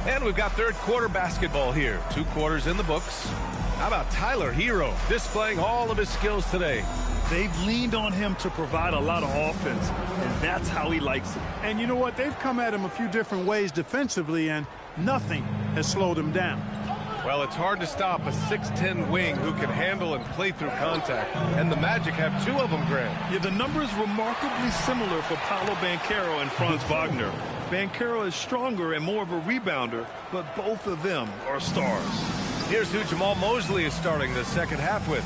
And we've got third quarter basketball here. 2 quarters in the books. How about Tyler Herro displaying all of his skills today? They've leaned on him to provide a lot of offense, and that's how he likes it. And you know what? They've come at him a few different ways defensively, and nothing has slowed him down. Well, it's hard to stop a 6'10" wing who can handle and play through contact. And the Magic have 2 of them, Grant. Yeah, the number is remarkably similar for Paolo Banchero and Franz Wagner. Banchero is stronger and more of a rebounder, but both of them are stars. Here's who Jamal Mosley is starting the second half with.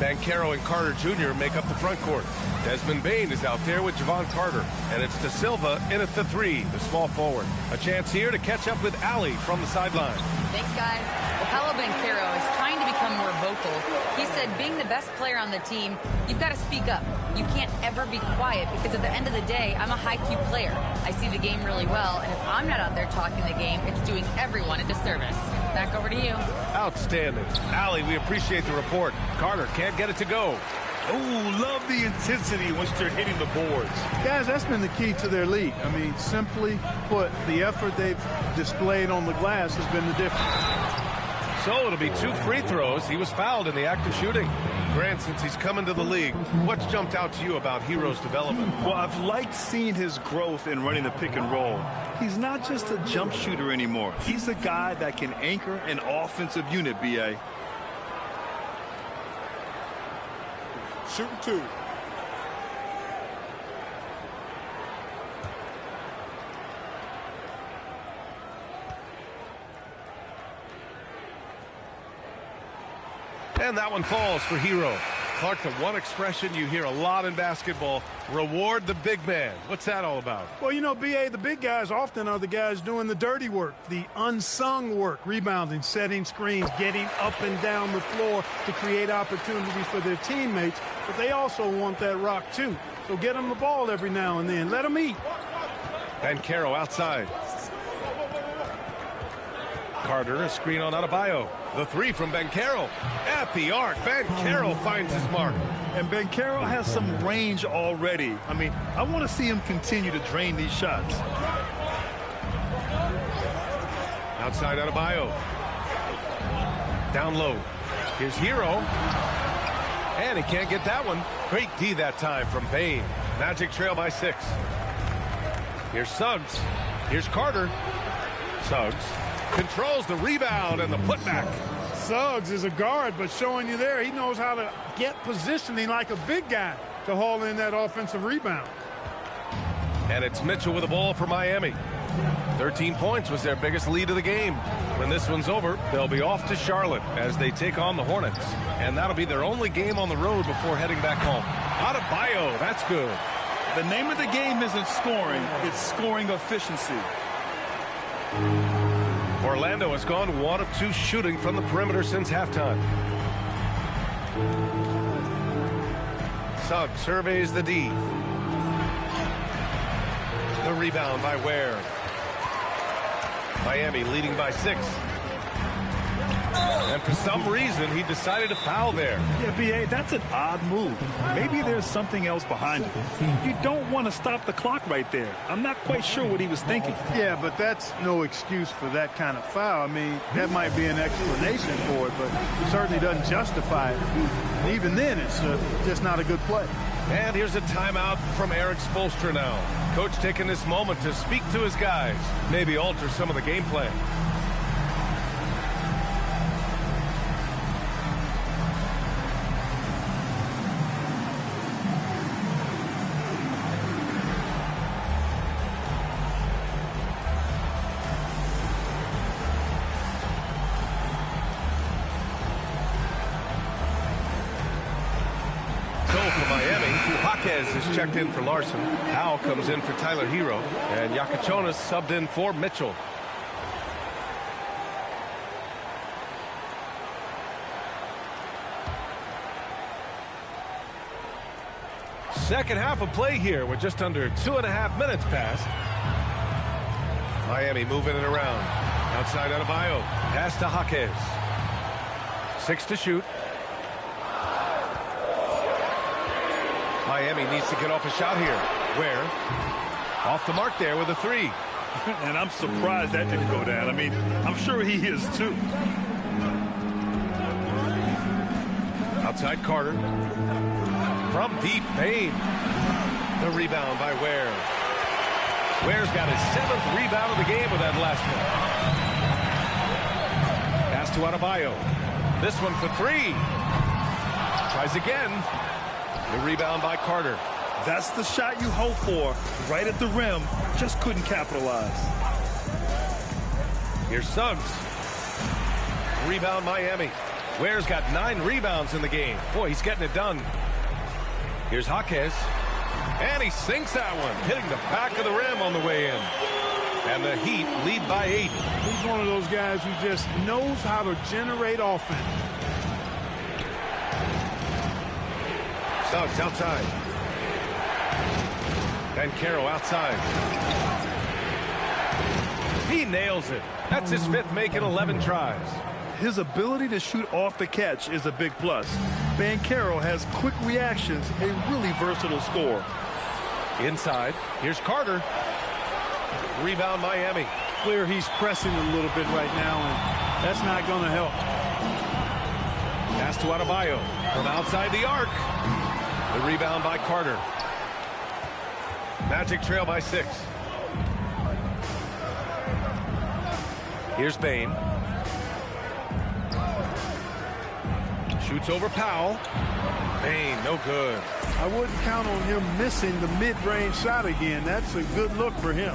Banchero and Carter Jr. make up the front court. Desmond Bane is out there with Javon Carter. And it's De Silva in at the 3, the small forward. A chance here to catch up with Ali from the sideline. Thanks, guys. Well, Paolo Banchero is trying to become more vocal. He said being the best player on the team, you've got to speak up. You can't ever be quiet because at the end of the day, I'm a high-Q player. I see the game really well, and if I'm not out there talking the game, it's doing everyone a disservice. Back over to you. Outstanding. Ali, we appreciate the report. Carter can't get it to go. Oh, love the intensity once they're hitting the boards. Guys, that's been the key to their lead. I mean, simply put, the effort they've displayed on the glass has been the difference. So it'll be 2 free throws. He was fouled in the act of shooting. Grant, since he's come into the league, what's jumped out to you about Herro's development? Well, I've liked seeing his growth in running the pick and roll. He's not just a jump shooter anymore. He's a guy that can anchor an offensive unit, B.A. Shooting 2. And that one falls for Herro. Clark, the one expression you hear a lot in basketball, reward the big man. What's that all about? Well, you know, B.A., the big guys often are the guys doing the dirty work, the unsung work, rebounding, setting screens, getting up and down the floor to create opportunities for their teammates. But they also want that rock, too. So get them the ball every now and then. Let them eat. Banchero outside. Carter, a screen on Adebayo. The 3 from Banchero. At the arc, Banchero finds his mark. And Banchero has some range already. I mean, I want to see him continue to drain these shots. Outside Adebayo. Down low. Here's Herro. And he can't get that one. Great D that time from Bane. Magic trail by 6. Here's Suggs. Here's Carter. Suggs controls the rebound and the putback. Suggs is a guard, but showing you there, he knows how to get positioning like a big guy to haul in that offensive rebound. And it's Mitchell with the ball for Miami. 13 points was their biggest lead of the game. When this one's over, they'll be off to Charlotte as they take on the Hornets. And that'll be their only game on the road before heading back home. Adebayo, that's good. The name of the game isn't scoring, it's scoring efficiency. Orlando has gone 1 of 2 shooting from the perimeter since halftime. Suggs surveys the D. The rebound by Ware. Miami leading by 6. And for some reason, he decided to foul there. Yeah, B.A., that's an odd move. Maybe there's something else behind it. You don't want to stop the clock right there. I'm not quite sure what he was thinking. Yeah, but that's no excuse for that kind of foul. I mean, that might be an explanation for it, but it certainly doesn't justify it. And even then, it's just not a good play. And here's a timeout from Eric Spoelstra now. Coach taking this moment to speak to his guys, maybe alter some of the game plan. Is checked in for Larson. Howell comes in for Tyler Herro. And Yakachonis subbed in for Mitchell. Second half of play here with just under 2.5 minutes passed. Miami moving it around. Outside Adebayo. Pass to Jaquez. 6 to shoot. Miami needs to get off a shot here. Ware off the mark there with a 3. And I'm surprised that didn't go down. I mean, I'm sure he is too. Outside Carter. From deep, Bane. The rebound by Ware. Ware's got his 7th rebound of the game with that last one. Pass to Adebayo. This one for 3. Tries again. The rebound by Carter. That's the shot you hope for. Right at the rim. Just couldn't capitalize. Here's Suggs. Rebound Miami. Ware's got 9 rebounds in the game. Boy, he's getting it done. Here's Jaquez. And he sinks that one, hitting the back of the rim on the way in. And the Heat lead by 8. He's one of those guys who just knows how to generate offense. Suggs outside. Banchero outside. He nails it. That's his 5th make in 11 tries. His ability to shoot off the catch is a big plus. Banchero has quick reactions, a really versatile scorer. Inside, here's Carter. Rebound Miami. Clear he's pressing a little bit right now, and that's not going to help. Pass to Adebayo from outside the arc. The rebound by Carter. Magic trail by 6. Here's Bane. Shoots over Powell. Bane, no good. I wouldn't count on him missing the mid-range shot again. That's a good look for him.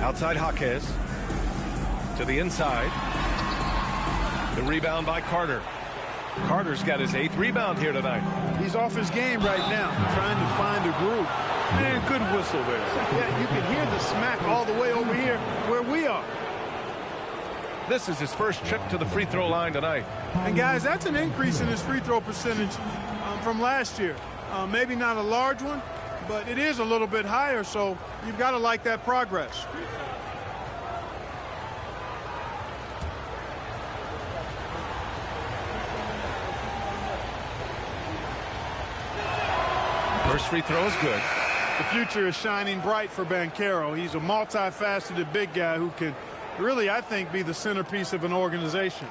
Outside Jaquez. To the inside. The rebound by Carter. Carter's got his 8th rebound here tonight. He's off his game right now, trying to find a groove. Man, good whistle there. Yeah, you can hear the smack all the way over here where we are. This is his first trip to the free throw line tonight. And guys, that's an increase in his free throw percentage from last year. Maybe not a large one, but it is a little bit higher, so you've got to like that progress. First free throw is good. The future is shining bright for Banchero. He's a multifaceted big guy who can really, I think, be the centerpiece of an organization.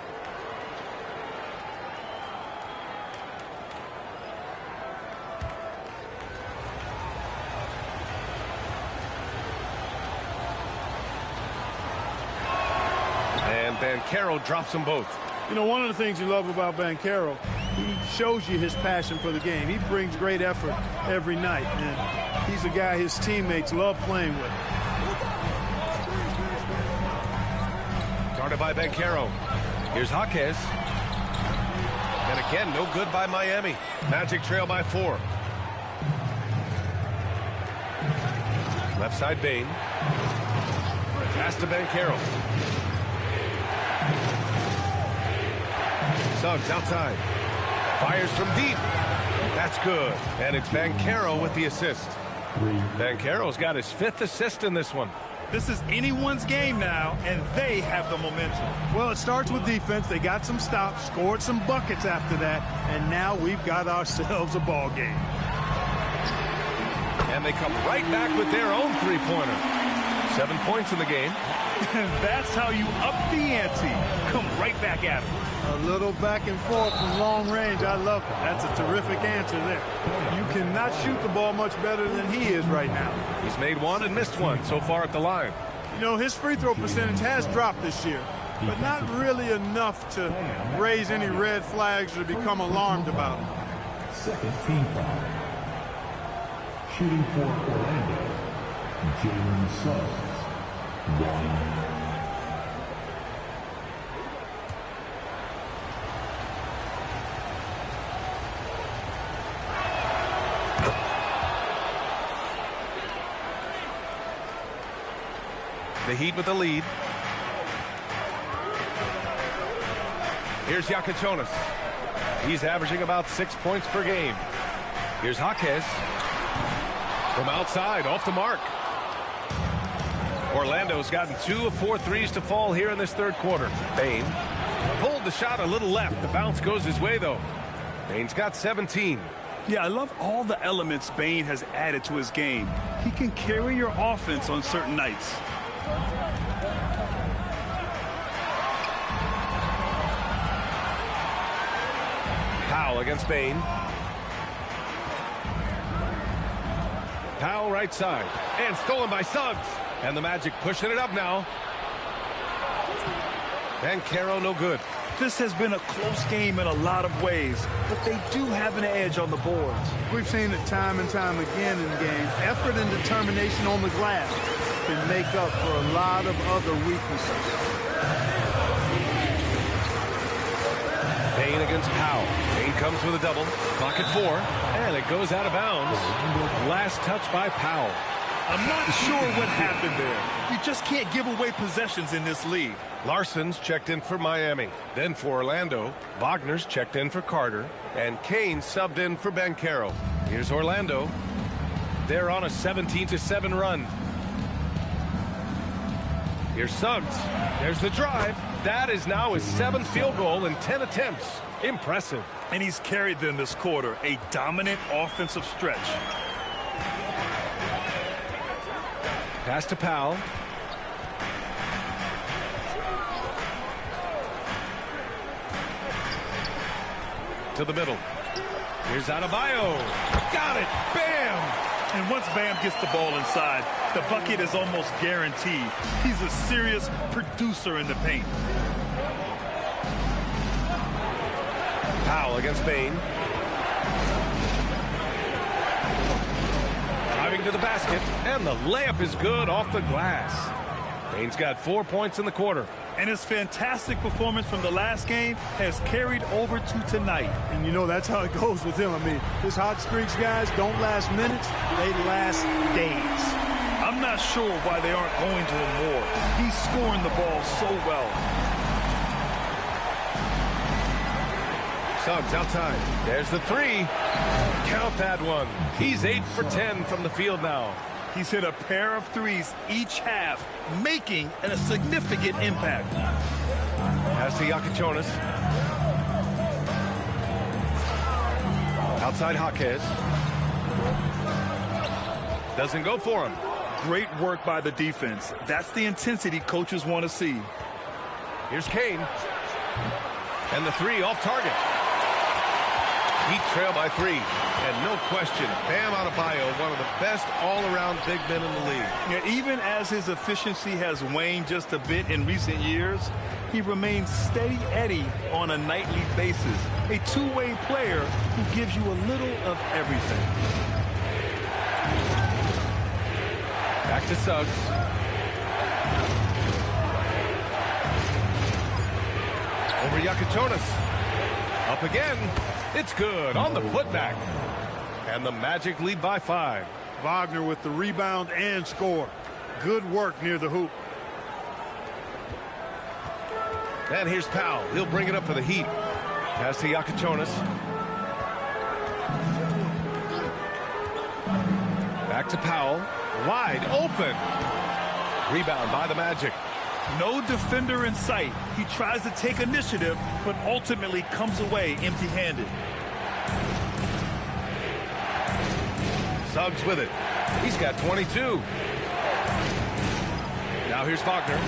And Banchero drops them both. You know, one of the things you love about Banchero, he shows you his passion for the game. He brings great effort every night, and he's a guy his teammates love playing with. Guarded by Banchero. Here's Jaquez. And again, no good by Miami. Magic trail by 4. Left side Bane. Pass to Banchero. Suggs outside. Fires from deep. That's good. And it's Banchero with the assist. Banchero's got his 5th assist in this one. This is anyone's game now, and they have the momentum. Well, it starts with defense. They got some stops, scored some buckets after that, and now we've got ourselves a ball game. And they come right back with their own 3-pointer. 7 points in the game. And that's how you up the ante. Come right back at him. A little back and forth from long range. I love it. That's a terrific answer there. You cannot shoot the ball much better than he is right now. He's made 1 and missed 1 so far at the line. You know, his free throw percentage has dropped this year, but not really enough to raise any red flags or become alarmed about it. Second team foul. Shooting for Orlando, Jalen Suggs. 1. The Heat with the lead. Here's Jakubonis. He's averaging about 6 points per game. Here's Jaquez. From outside, off the mark. Orlando's gotten 2 of 4 threes to fall here in this 3rd quarter. Bane pulled the shot a little left. The bounce goes his way, though. Bane's got 17. Yeah, I love all the elements Bane has added to his game. He can carry your offense on certain nights. Powell against Bane. Powell right side. And stolen by Suggs. And the Magic pushing it up now. Banchero no good. This has been a close game in a lot of ways, but they do have an edge on the boards. We've seen it time and time again in games. Effort and determination on the glass can make up for a lot of other weaknesses. Bane against Powell. Bane comes with a double. Clock at 4. And it goes out of bounds. Last touch by Powell. I'm not sure what happened there. You just can't give away possessions in this league. Larson's checked in for Miami. Then for Orlando, Wagner's checked in for Carter. And Kane subbed in for Banchero. Here's Orlando. They're on a 17-7 run. Here's Suggs. There's the drive. That is now his 7th field goal in 10 attempts. Impressive. And he's carried them this quarter. A dominant offensive stretch. Pass to Powell. To the middle. Here's Adebayo. Got it. Bam! And once Bam gets the ball inside, the bucket is almost guaranteed. He's a serious producer in the paint. Powell against Bane. Driving to the basket, and the layup is good off the glass. Bane's got 4 points in the quarter. And his fantastic performance from the last game has carried over to tonight. And you know that's how it goes with him. I mean, his hot streaks, guys, don't last minutes. They last days. I'm not sure why they aren't going to him more. He's scoring the ball so well. Suggs outside. There's the 3. Count that one. He's 8 for 10 from the field now. He's hit a pair of threes each half, making a significant impact. Pass to Iaquintas. Outside Jaquez. Doesn't go for him. Great work by the defense. That's the intensity coaches want to see. Here's Kane. And the 3 off target. Heat trail by 3. And no question, Bam Adebayo, one of the best all-around big men in the league. Yeah, even as his efficiency has waned just a bit in recent years, he remains steady Eddie on a nightly basis. A two-way player who gives you a little of everything. Back to Suggs. Over Iaquintas. Up again. It's good on the putback. And the Magic lead by 5. Wagner with the rebound and score. Good work near the hoop. And here's Powell. He'll bring it up for the Heat. Pass to Iaquintas. Back to Powell. Wide open. Rebound by the Magic. No defender in sight. He tries to take initiative, but ultimately comes away empty-handed. Suggs with it. He's got 22. Now here's Wagner.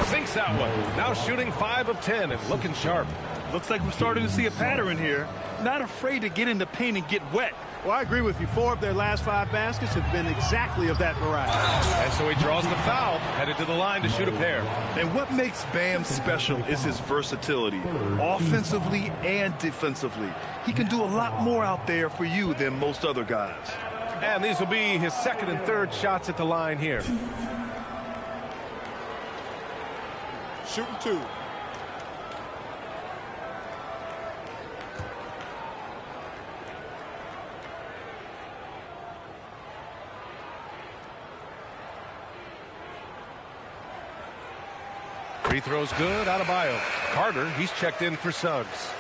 Sinks that one. Now shooting 5 of 10 and looking sharp. Looks like we're starting to see a pattern here. Not afraid to get in the paint and get wet. Well, I agree with you. 4 of their last 5 baskets have been exactly of that variety. And so he draws the foul, headed to the line to shoot a pair. And what makes Bam special is his versatility, offensively and defensively. He can do a lot more out there for you than most other guys. And these will be his 2nd and 3rd shots at the line here. Shooting 2. Free throws good. Adebayo. Carter, he's checked in for Suggs.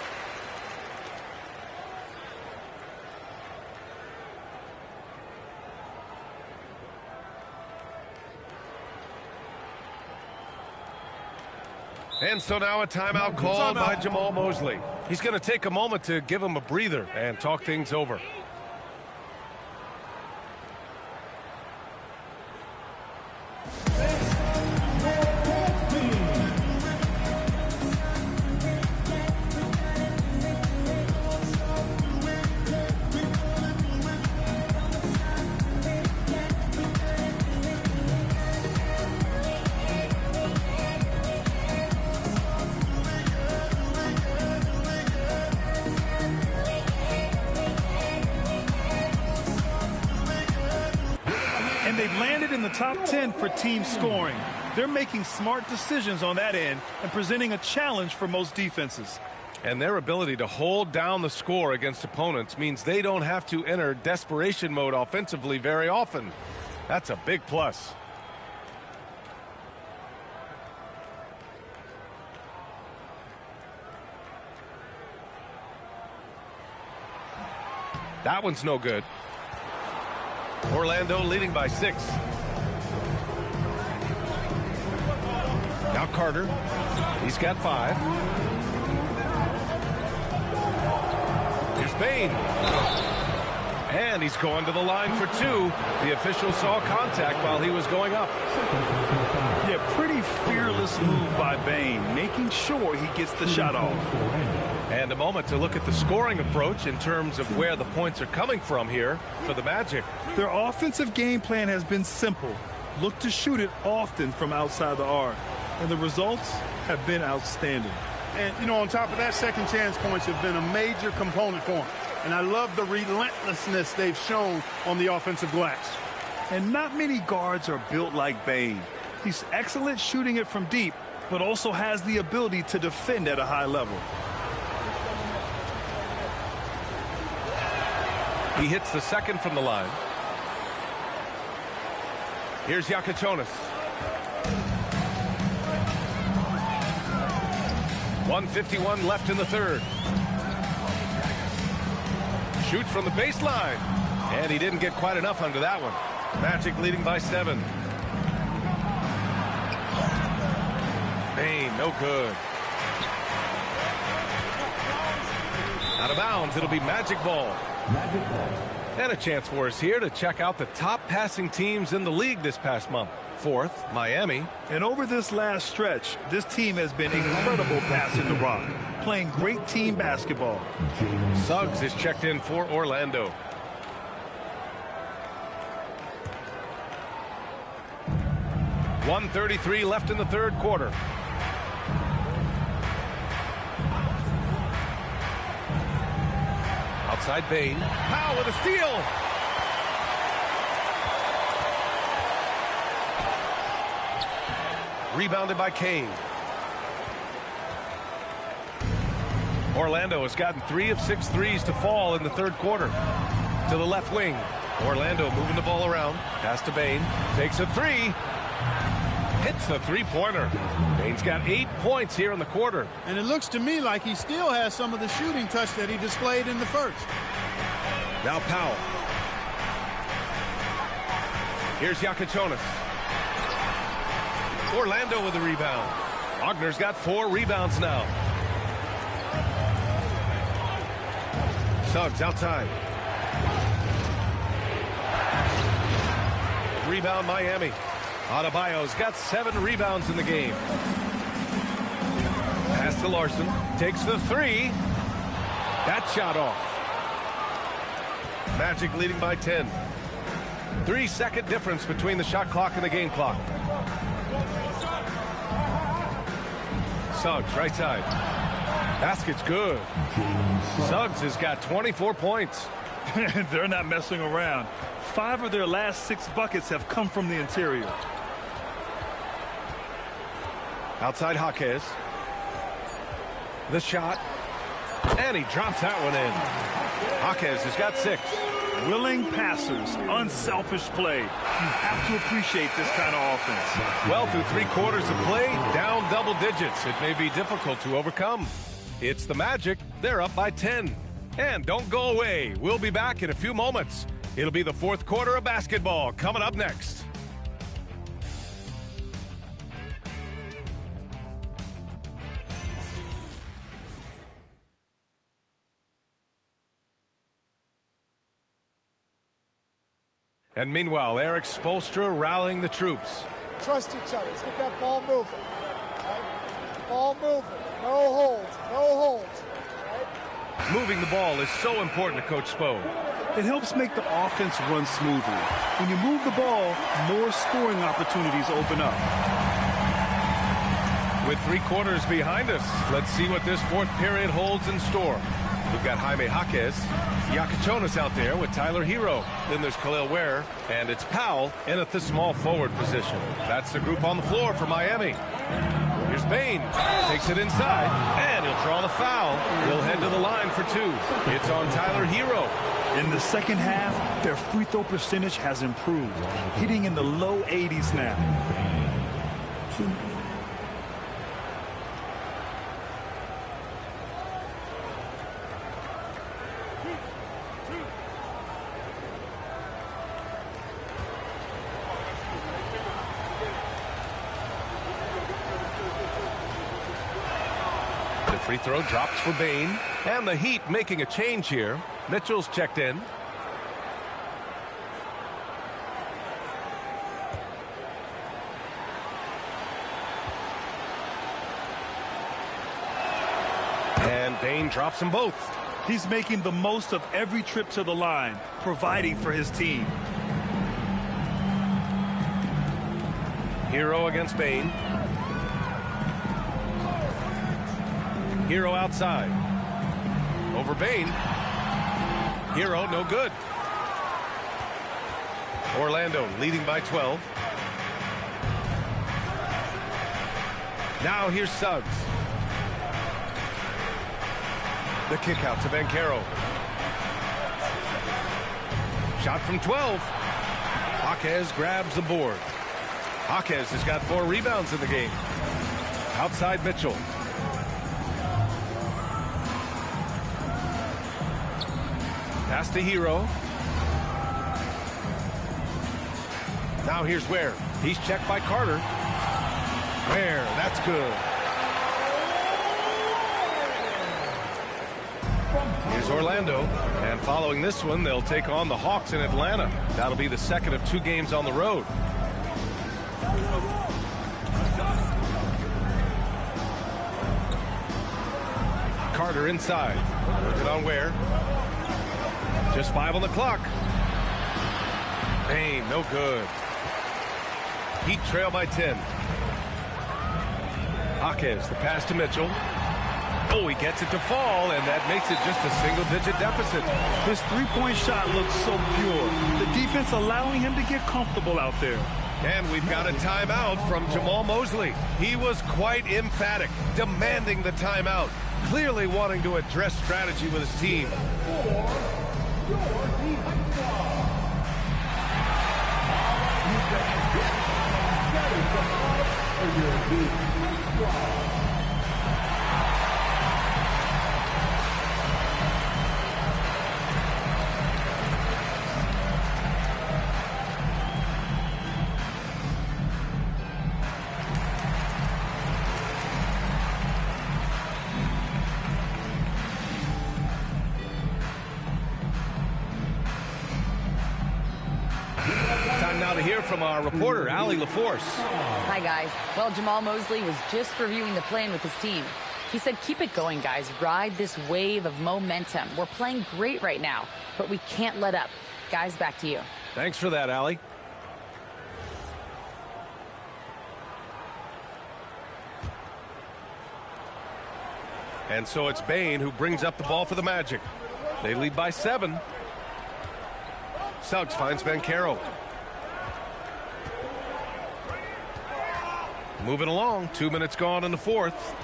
And so now a timeout called by Jamal Mosley. He's going to take a moment to give him a breather and talk things over. And they've landed in the top 10 for team scoring. They're making smart decisions on that end and presenting a challenge for most defenses. And their ability to hold down the score against opponents means they don't have to enter desperation mode offensively very often. That's a big plus. That one's no good. Orlando leading by 6. Now Carter. He's got 5. Here's Bane. And he's going to the line for 2. The official saw contact while he was going up. Yeah, pretty fearless move by Bane, making sure he gets the shot off. And a moment to look at the scoring approach in terms of where the points are coming from here for the Magic. Their offensive game plan has been simple. Look to shoot it often from outside the arc. And the results have been outstanding. And, you know, on top of that, second chance points have been a major component for them. And I love the relentlessness they've shown on the offensive glass. And not many guards are built like Bane. He's excellent shooting it from deep, but also has the ability to defend at a high level. He hits the second from the line. Here's Jakubonis. 1:51 left in the third. Shoots from the baseline. And he didn't get quite enough under that one. Magic leading by 7. Bane, no good. Out of bounds, it'll be Magic ball. And a chance for us here to check out the top passing teams in the league this past month. 4th, Miami. And over this last stretch, this team has been incredible passing the rock, playing great team basketball. Suggs is checked in for Orlando. .133 left in the third quarter. Outside Bane. Powell with a steal. Rebounded by Kane. Orlando has gotten 3 of 6 threes to fall in the third quarter. To the left wing. Orlando moving the ball around. Pass to Bane. Takes a 3. Hits the three-pointer. Bane's got 8 points here in the quarter. And it looks to me like he still has some of the shooting touch that he displayed in the first. Now Powell. Here's Jakubonis. Orlando with the rebound. Wagner's got 4 rebounds now. Suggs outside. Rebound Miami. Adebayo's got 7 rebounds in the game. Pass to Larson. Takes the 3. That shot off. Magic leading by 10. 3-second difference between the shot clock and the game clock. Suggs, right side. Basket's good. Suggs has got 24 points. They're not messing around. 5 of their last 6 buckets have come from the interior. Outside Jaquez. The shot. And he drops that one in. Jaquez has got 6. Willing passers, unselfish play. You have to appreciate this kind of offense. Well, through 3 quarters of play, down double digits. It may be difficult to overcome. It's the Magic. They're up by 10. And don't go away. We'll be back in a few moments. It'll be the fourth quarter of basketball coming up next. And meanwhile, Eric Spoelstra rallying the troops. Trust each other. Let's get that ball moving. Right? Ball moving. No holds. No holds. Right? Moving the ball is so important to Coach Spo. It helps make the offense run smoothly. When you move the ball, more scoring opportunities open up. With 3 quarters behind us, let's see what this fourth period holds in store. We've got Jaime Jaquez, Yakachonis out there with Tyler Hero. Then there's Khalil Ware, and it's Powell in at the small forward position. That's the group on the floor for Miami. Here's Bane, takes it inside, and he'll draw the foul. He'll head to the line for 2. It's on Tyler Hero. In the second half, their free throw percentage has improved, hitting in the low 80s now. The free throw drops for Bane, and the Heat making a change here. Mitchell's checked in. And Bane drops them both. He's making the most of every trip to the line, providing for his team. Hero against Bane. Hero outside. Over Bane. Hero, no good. Orlando leading by 12. Now here's Suggs. The kick out to Banchero. Shot from 12. Jaquez grabs the board. Jaquez has got 4 rebounds in the game. Outside Mitchell. Pass to Hero. Now here's Ware. He's checked by Carter. Ware, that's good. Here's Orlando. And following this one, they'll take on the Hawks in Atlanta. That'll be the second of 2 games on the road. Carter inside. Working on Ware. Just 5 on the clock. Bane, no good. Heat trail by 10. Jaquez, the pass to Mitchell. Oh, he gets it to fall, and that makes it just a single-digit deficit. His three-point shot looks so pure. The defense allowing him to get comfortable out there. And we've got a timeout from Jamal Mosley. He was quite emphatic, demanding the timeout, clearly wanting to address strategy with his team. Now to hear from our reporter, Allie LaForce. Hi, guys. Well, Jamal Mosley was just reviewing the plan with his team. He said, keep it going, guys. Ride this wave of momentum. We're playing great right now, but we can't let up. Guys, back to you. Thanks for that, Allie. And so it's Bane who brings up the ball for the Magic. They lead by 7. Suggs finds Banchero. Moving along, 2 minutes gone in the fourth.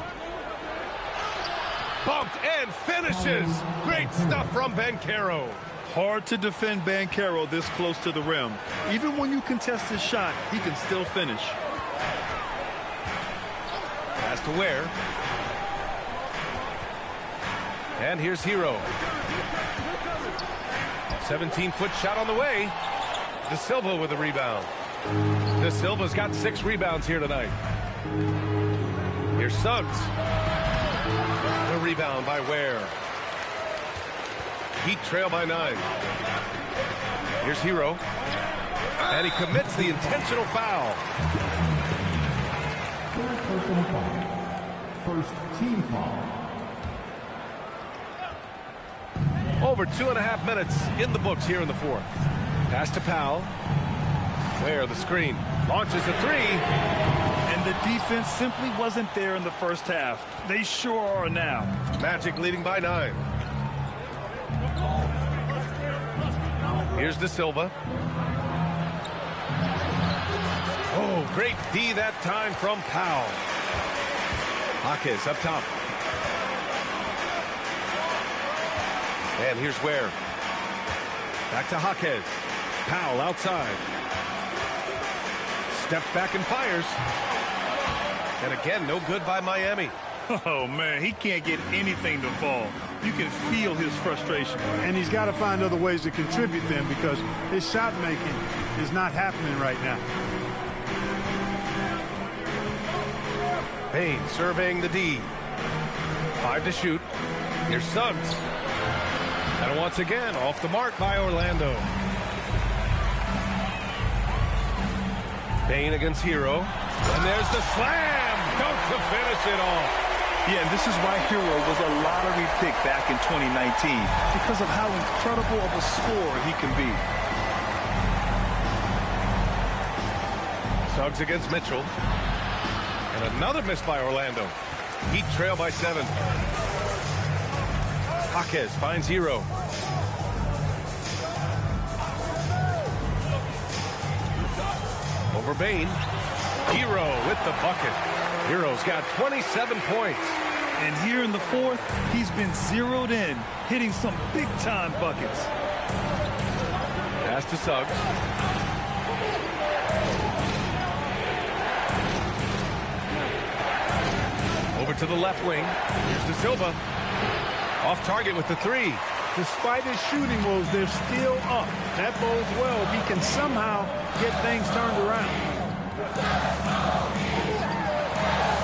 Bumped and finishes. Great stuff from Banchero. Hard to defend Banchero this close to the rim. Even when you contest his shot, he can still finish. Pass to Ware. And here's Hero. 17-foot shot on the way. De Silva with a rebound. De Silva's got 6 rebounds here tonight. Here's Suggs. The rebound by Ware. Heat trail by 9. Here's Hero. And he commits the intentional foul. Personal foul. First team foul. Over 2.5 minutes in the books here in the fourth. Pass to Powell. Where the screen. Launches a three. And the defense simply wasn't there in the first half. They sure are now. Magic leading by 9. Here's De Silva. Oh, great D that time from Powell. Hawkins up top. And here's Ware. Back to Hawkins. Powell outside. Steps back and fires. And again, no good by Miami. Oh, man, he can't get anything to fall. You can feel his frustration. And he's got to find other ways to contribute then because his shot making is not happening right now. Bane surveying the D. 5 to shoot. Here's Suggs. And once again, off the mark by Orlando. Bane against Hero. And there's the slam. Dunk to finish it off. Yeah, and this is why Hero was a lottery pick back in 2019 because of how incredible of a scorer he can be. Suggs against Mitchell. And another miss by Orlando. Heat trail by 7. Jaquez finds Hero. Over Bane. Hero with the bucket. Hero's got 27 points. And here in the fourth, he's been zeroed in, hitting some big-time buckets. Pass to Suggs. Over to the left wing. Here's De Silva. Off target with the 3. Despite his shooting woes, they're still up. That bodes well if he can somehow get things turned around.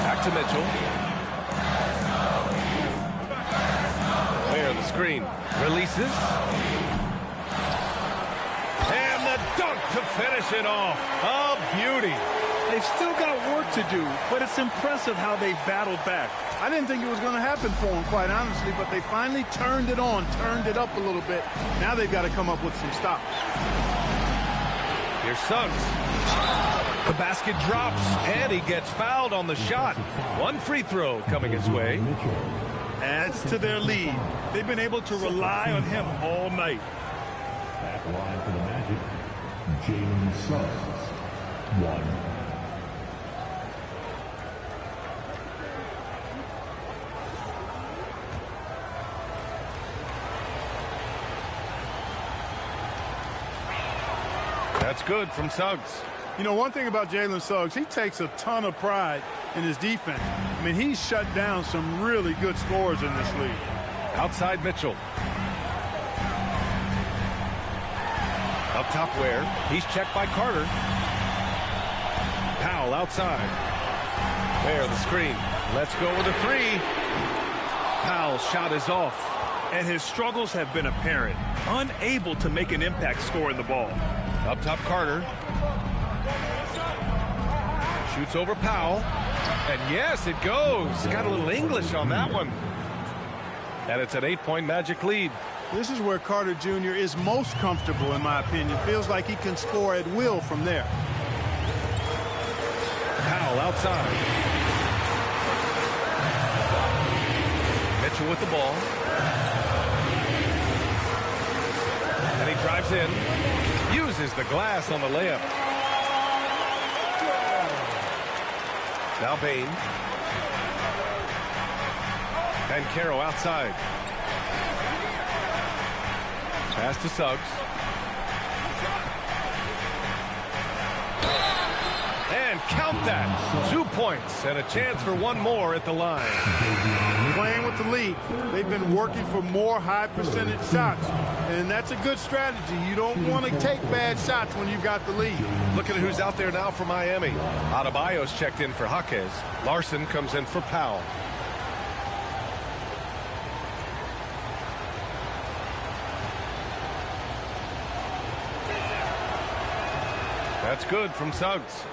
Back to Mitchell. Where the screen. Releases. And the dunk to finish it off. A beauty. They've still got work to do, but it's impressive how they've battled back. I didn't think it was going to happen for them, quite honestly, but they finally turned it on, turned it up a little bit. Now they've got to come up with some stops. Here's Suggs. The basket drops, and he gets fouled on the shot. One free throw coming his way. Adds to their lead. They've been able to rely on him all night. Back line for the Magic, Jalen Suggs. 1. That's good from Suggs. You know, one thing about Jalen Suggs, he takes a ton of pride in his defense. I mean, he's shut down some really good scorers in this league. Outside Mitchell. Up top Ware. He's checked by Carter. Powell outside. Ware the screen. Let's go with a 3. Powell's shot is off. And his struggles have been apparent. Unable to make an impact scoring the ball. Up top Carter. Shoots over Powell. And yes, it goes. Got a little English on that one. And it's an 8-point Magic lead. This is where Carter Jr. is most comfortable, in my opinion. Feels like he can score at will from there. Powell outside. Mitchell with the ball. And he drives in. Uses the glass on the layup. Now Bane. And Caro outside. Pass to Suggs. And count that. 2 points and a chance for one more at the line. Playing with the lead, they've been working for more high percentage shots. And that's a good strategy. You don't want to take bad shots when you've got the lead. Look at who's out there now for Miami. Adebayo's checked in for Jaquez. Larson comes in for Powell. That's good from Suggs.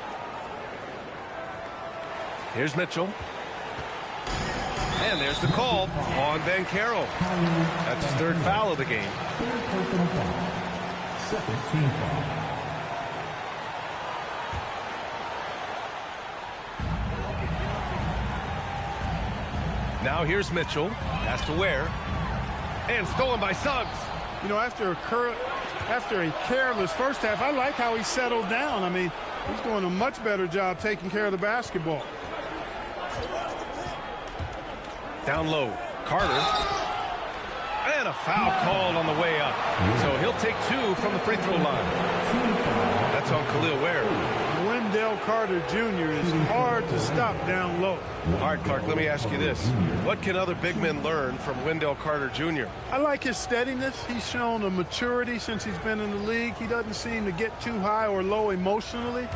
Here's Mitchell. And there's the call on Banchero. That's his third foul of the game. Third personal foul. Second team foul. Now here's Mitchell. Has to Ware. And stolen by Suggs. You know, after a careless first half, I like how he settled down. I mean, he's doing a much better job taking care of the basketball. Down low, Carter. And a foul called on the way up. So he'll take 2 from the free throw line. That's on Khalil Ware. Wendell Carter Jr. is hard to stop down low. All right, Clark, let me ask you this. What can other big men learn from Wendell Carter Jr.? I like his steadiness. He's shown a maturity since he's been in the league. He doesn't seem to get too high or low emotionally.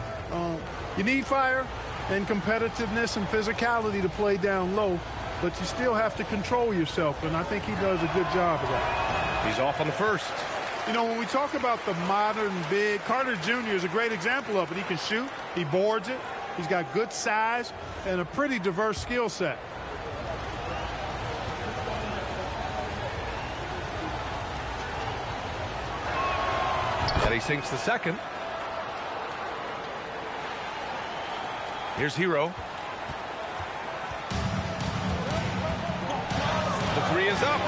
You need fire and competitiveness and physicality to play down low, but you still have to control yourself, and I think he does a good job of that. He's off on the first. You know, when we talk about the modern big, Carter Jr. is a great example of it. He can shoot, he boards it, he's got good size and a pretty diverse skill set. And he sinks the second. Here's Hero. The 3 is up.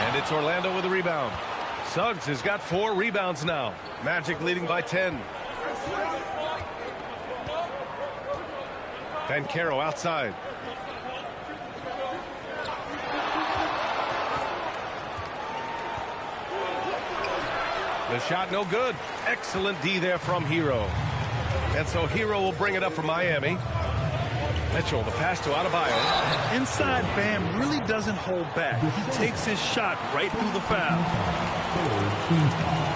And it's Orlando with a rebound. Suggs has got 4 rebounds now. Magic leading by 10. Banchero outside. The shot no good. Excellent D there from Hero. And so Hero will bring it up for Miami. Mitchell, the pass to Adebayo. Inside Bam really doesn't hold back. He takes his shot right through the foul. Third team foul.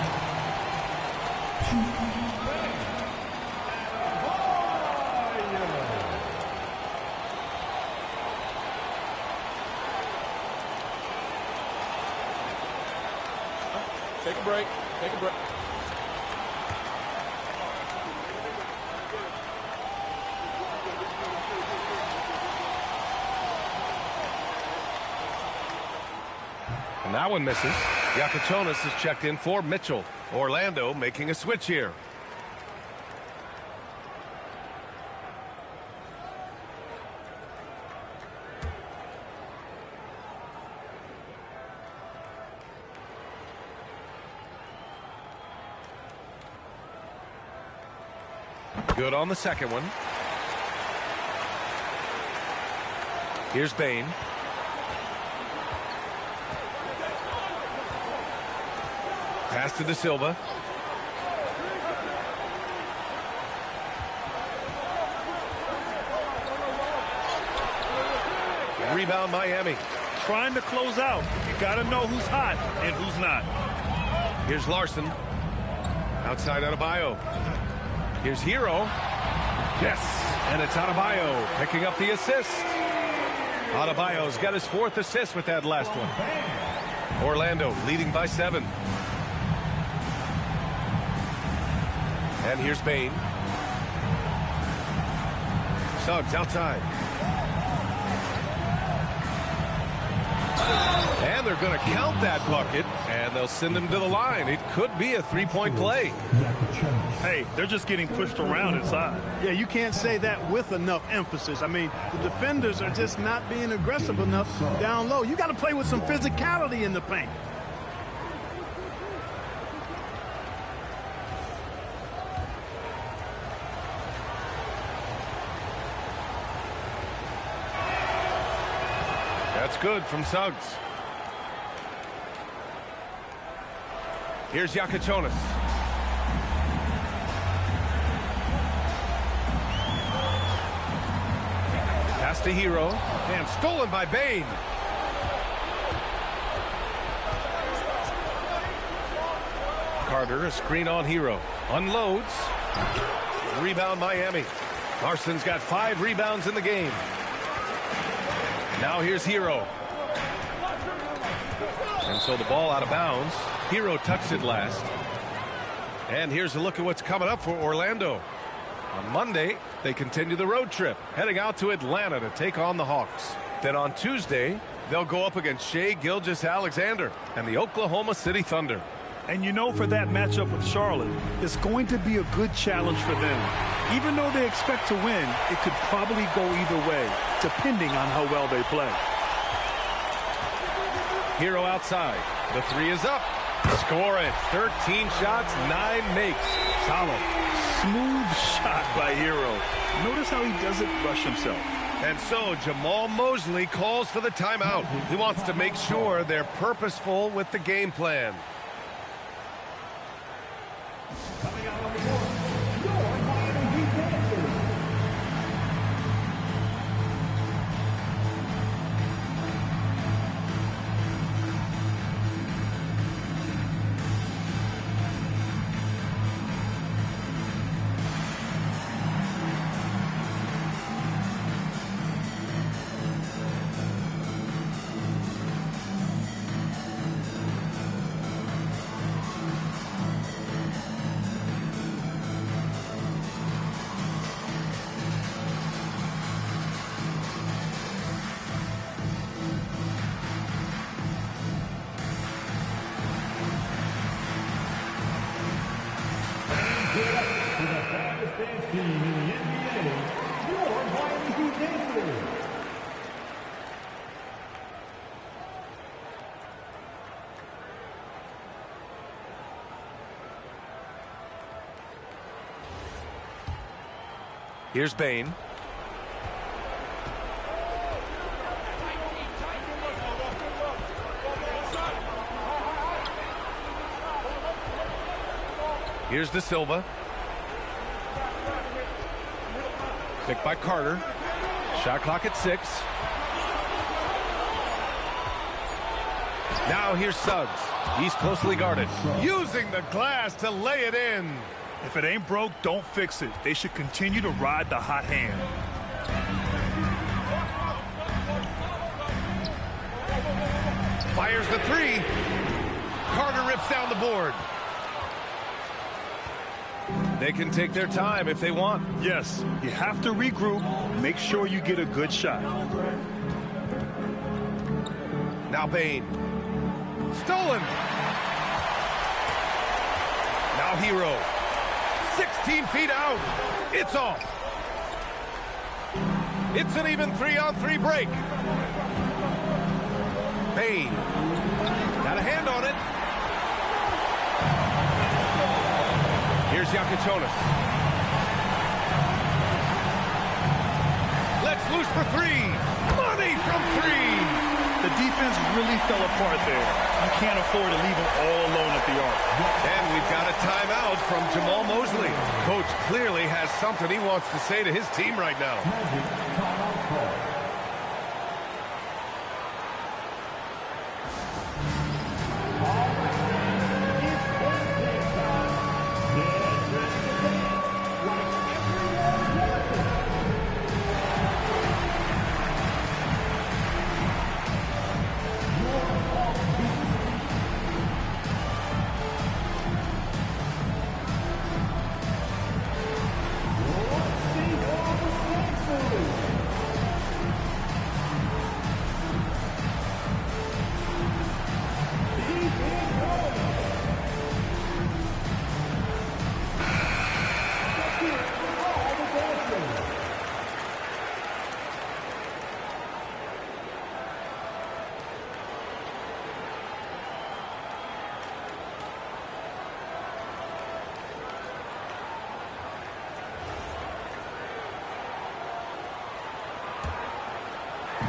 Take a break. Take a break. And that one misses. Yakuchonis is checked in for Mitchell. Orlando making a switch here. Good on the second one. Here's Bane. Pass to De Silva. Rebound Miami. Trying to close out. You got to know who's hot and who's not. Here's Larson. Outside Adebayo. Here's Hero. Yes. And it's Adebayo picking up the assist. Adebayo's got his 4th assist with that last one. Orlando leading by 7. And here's Bane. Suggs outside. And they're going to count that bucket, and they'll send him to the line. It could be a 3-point play. Hey, they're just getting pushed around inside. Yeah, you can't say that with enough emphasis. I mean, the defenders are just not being aggressive enough down low. You got to play with some physicality in the paint. That's good from Suggs. Here's Yakuchonis. Pass to Hero. And stolen by Bane. Carter, a screen on Hero. Unloads. Rebound Miami. Larson's got 5 rebounds in the game. Now here's Hero. And so the ball out of bounds. Hero touched it last. And here's a look at what's coming up for Orlando. On Monday, they continue the road trip, heading out to Atlanta to take on the Hawks. Then on Tuesday, they'll go up against Shai Gilgeous-Alexander and the Oklahoma City Thunder. And you know, for that matchup with Charlotte, it's going to be a good challenge for them. Even though they expect to win, it could probably go either way, depending on how well they play. Hero outside. The three is up. Score it. 13 shots, 9 makes. Solid. Smooth shot by Hero. Notice how he doesn't rush himself. And so Jamahl Mosley calls for the timeout. He wants to make sure they're purposeful with the game plan. Here's Bane. Here's De Silva. Picked by Carter. Shot clock at 6. Now here's Suggs. He's closely guarded. Using the glass to lay it in. If it ain't broke, don't fix it. They should continue to ride the hot hand. Fires the 3. Carter rips down the board. They can take their time if they want. Yes, you have to regroup. Make sure you get a good shot. Now Bane. Stolen. Now Hero. 16 feet out. It's off. It's an even 3-on-3 break. Bane. Got a hand on it. Here's Yakuchonis. Let's loose for 3. Money from 3. The defense really fell apart there. You can't afford to leave them all alone at the arc. And we've got a timeout from Jamahl Mosley. Coach clearly has something he wants to say to his team right now.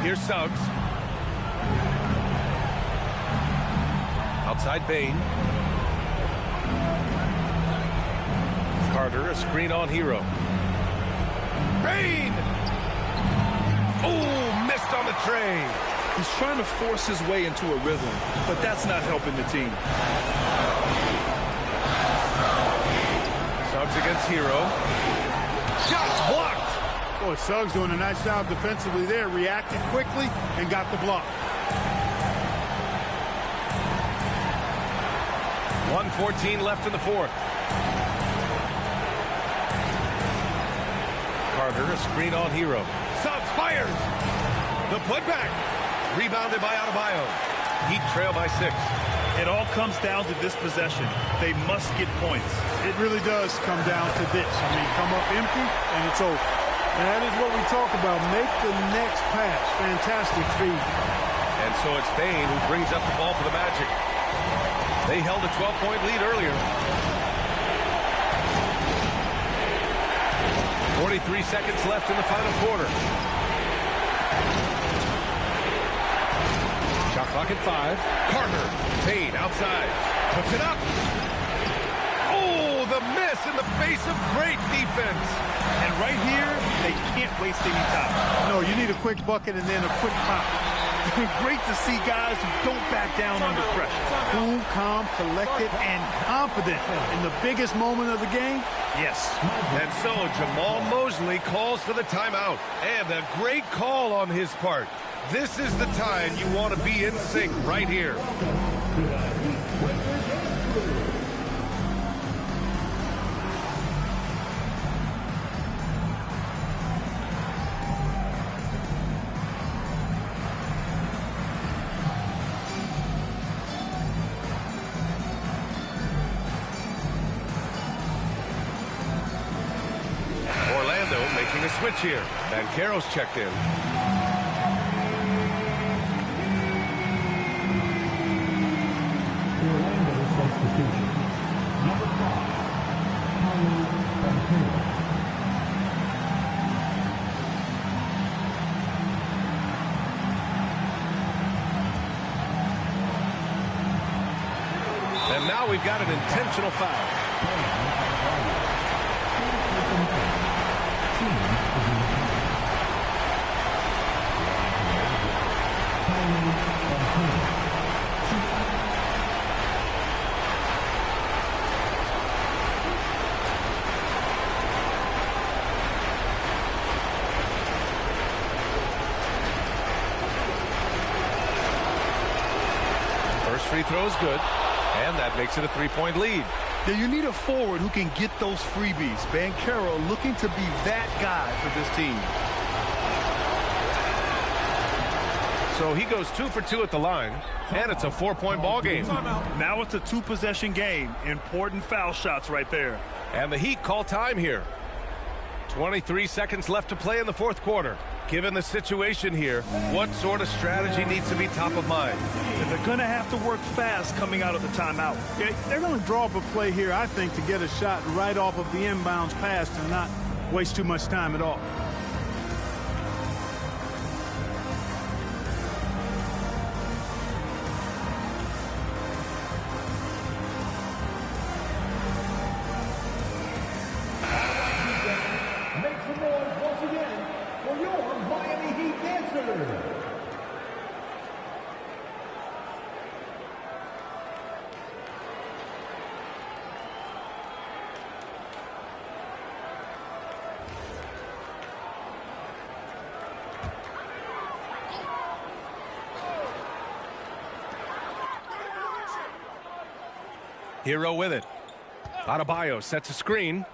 Here's Suggs. Outside Bane. Carter, a screen on Hero. Bane! Oh, missed on the tray. He's trying to force his way into a rhythm, but that's not helping the team. Suggs against Hero. Shot blocked. Boy, Suggs doing a nice job defensively there. Reacted quickly and got the block. 1:14 left in the fourth. Carter, a screen on Hero. Suggs fires. The putback. Rebounded by Adebayo. Heat trail by 6. It all comes down to this possession. They must get points. It really does come down to this. I mean, come up empty, and it's over. And that is what we talk about. Make the next pass. Fantastic feed. And so it's Bane who brings up the ball for the Magic. They held a 12-point lead earlier. 43 seconds left in the final quarter. Shot clock at 5. Carter. Bane outside. Puts it up. Oh, the miss in the face of great defense. And right here, they can't waste any time. No, you need a quick bucket and then a quick foul. Great to see guys who don't back down under pressure. Cool, calm, collected, and confident in the biggest moment of the game. Yes. And so Jamal Mosley calls for the timeout. And a great call on his part. This is the time you want to be in sync right here. Orlando making a switch here. Banchero's checked in. Number 5, Paolo Banchero. And now we've got an intentional foul. First free throw is good, and that makes it a 3-point lead. Now you need a forward who can get those freebies. Banchero looking to be that guy for this team. So he goes 2 for 2 at the line, and it's a 4-point ball game. Now it's a 2-possession game. Important foul shots right there. And the Heat call time here. 23 seconds left to play in the fourth quarter. Given the situation here, what sort of strategy needs to be top of mind? And they're going to have to work fast coming out of the timeout. Yeah, they're going to draw up a play here, I think, to get a shot right off of the inbounds pass and not waste too much time at all. Make some noise once again for your Miami Heat dancers. Hero with it. Adebayo sets a screen.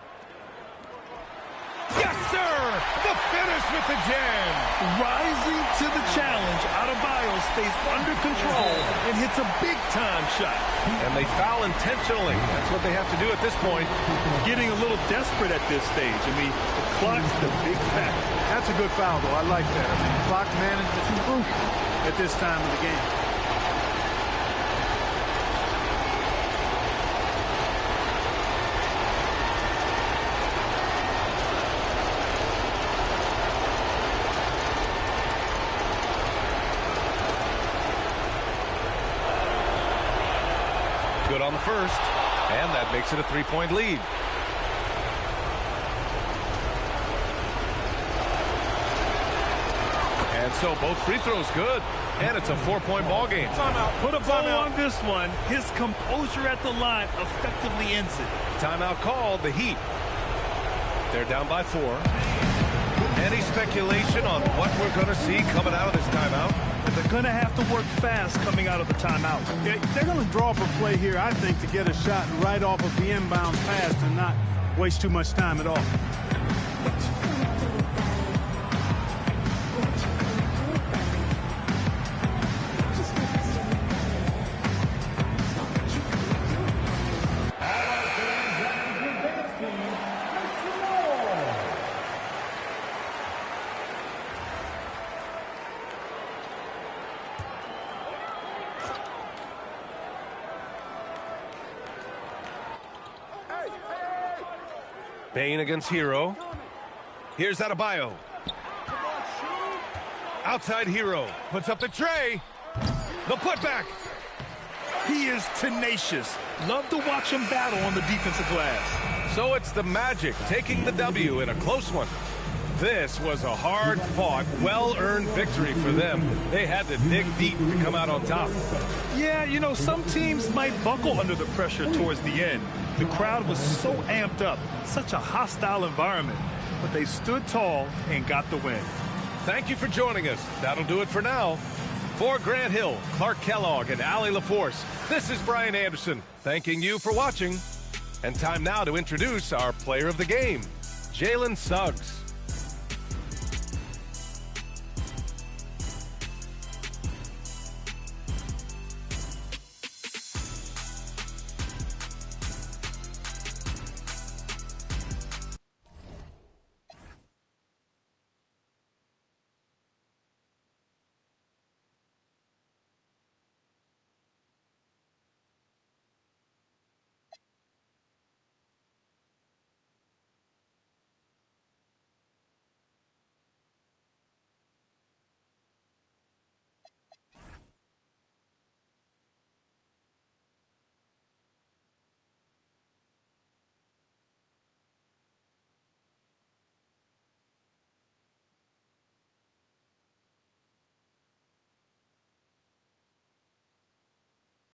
Yes, sir! The finish with the jam. Rising to the challenge, Adebayo stays under control and hits a big-time shot. And they foul intentionally. That's what they have to do at this point. Getting a little desperate at this stage. I mean, the clock's the big factor. That's a good foul, though. I like that. I mean, clock management is crucial at this time of the game. Good on the first, and that makes it a 3-point lead. And so both free throws good, and it's a 4-point ball game. Put a bow on this one. His composure at the line effectively ends it. Timeout called, the Heat. They're down by 4. Any speculation on what we're going to see coming out of this timeout? They're going to have to work fast coming out of the timeout. Yeah, they're going to draw up a play here, I think, to get a shot right off of the inbound pass and not waste too much time at all. Bane against Hero. Here's Adebayo. Outside Hero. Puts up the tray. The putback. He is tenacious. Love to watch him battle on the defensive glass. So it's the Magic taking the W in a close one. This was a hard-fought, well-earned victory for them. They had to dig deep to come out on top. Yeah, you know, some teams might buckle under the pressure towards the end. The crowd was so amped up, such a hostile environment, but they stood tall and got the win. Thank you for joining us. That'll do it for now. For Grant Hill, Clark Kellogg, and Allie LaForce, this is Brian Anderson, thanking you for watching. And time now to introduce our player of the game, Jalen Suggs.